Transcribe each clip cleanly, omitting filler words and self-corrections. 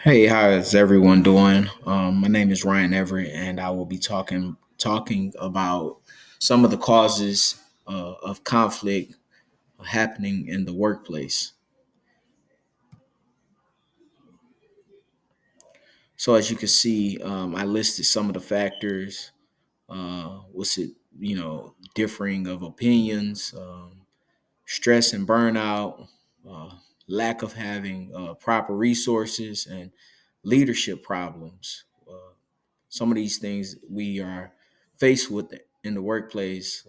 Hey, how is everyone doing? My name is Ryan Everett, and I will be talking about some of the causes of conflict happening in the workplace. So, as you can see, I listed some of the factors. What's it? Differing of opinions, stress and burnout, uh, lack of having proper resources, and leadership problems. Some of these things we are faced with in the workplace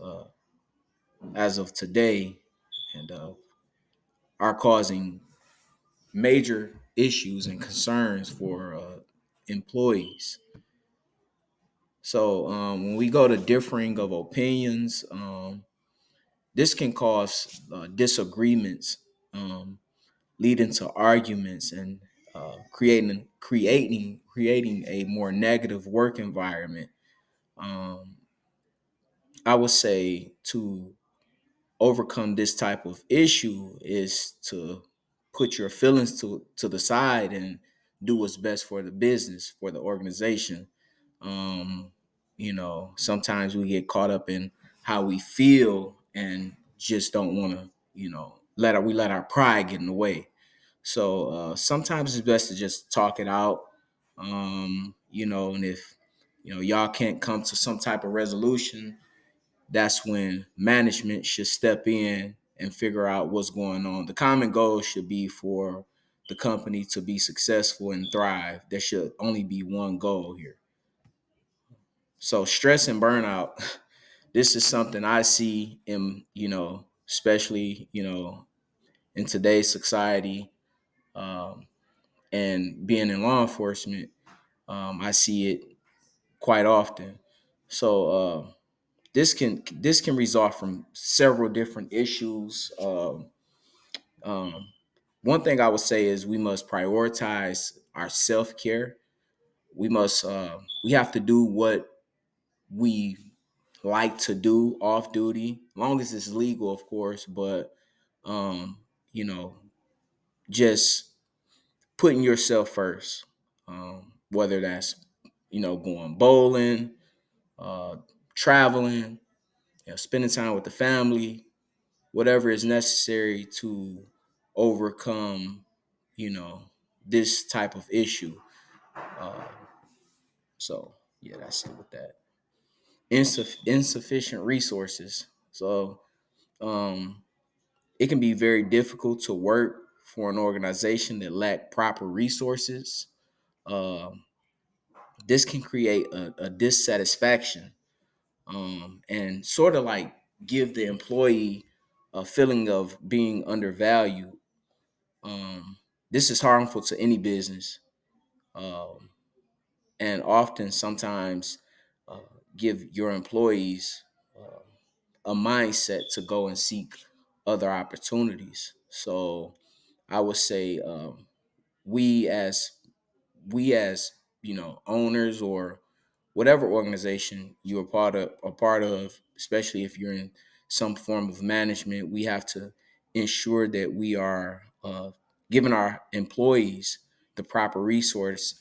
as of today and are causing major issues and concerns for employees. So when we go to differing of opinions, this can cause disagreements, leading to arguments and creating a more negative work environment. Um, I would say to overcome this type of issue is to put your feelings to the side and do what's best for the business, for the organization. um Sometimes we get caught up in how we feel and just don't want to let our pride get in the way. So sometimes it's best to just talk it out. And if y'all can't come to some type of resolution, that's when management should step in and figure out what's going on. The common goal should be for the company to be successful and thrive. There should only be one goal here. So stress and burnout, this is something I see in, especially, in today's society, and being in law enforcement, I see it quite often. So this can result from several different issues. Um, One thing I would say is we must prioritize our self care. We have to do what we like to do off duty, long as it's legal, of course. But um, you know, just putting yourself first, whether that's going bowling, uh, traveling, spending time with the family, whatever is necessary to overcome, you know, this type of issue. Uh, so yeah, that's it with that. Insufficient resources. So um, it can be very difficult to work for an organization that lack proper resources. Um, this can create a dissatisfaction, and sort of like give the employee a feeling of being undervalued. Um, this is harmful to any business, um, and often sometimes uh, give your employees a mindset to go and seek other opportunities. So I would say we as we as owners or whatever organization you're a part of, especially if you're in some form of management, we have to ensure that we are giving our employees the proper resources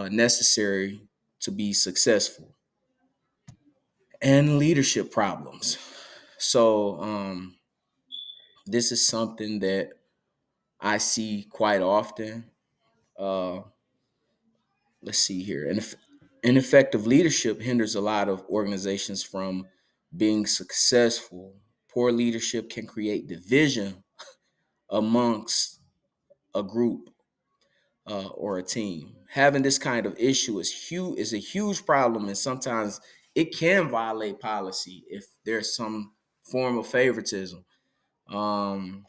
necessary to be successful. And leadership problems. So this is something that I see quite often. Uh, let's see here. Ineffective leadership hinders a lot of organizations from being successful. Poor leadership can create division amongst a group or a team. Having this kind of issue is a huge problem, and sometimes it can violate policy if there's some form of favoritism. Um,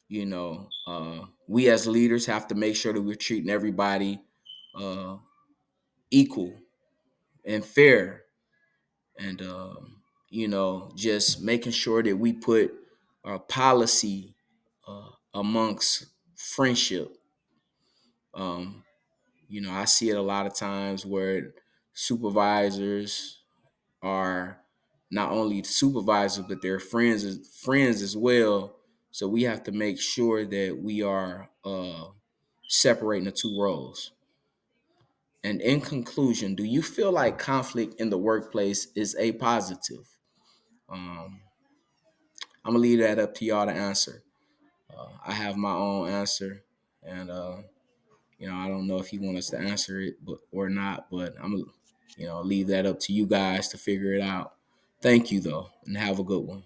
we as leaders have to make sure that we're treating everybody uh, equal and fair, and just making sure that we put our policy amongst friendship. um, I see it a lot of times where supervisors are not only supervisors, but they're friends as well. So we have to make sure that we are separating the two roles. And in conclusion, do you feel like conflict in the workplace is a positive? Um, I'm gonna leave that up to y'all to answer. I have my own answer, and I don't know if you want us to answer it, but or not. But I'm gonna, leave that up to you guys to figure it out. Thank you though, and have a good one.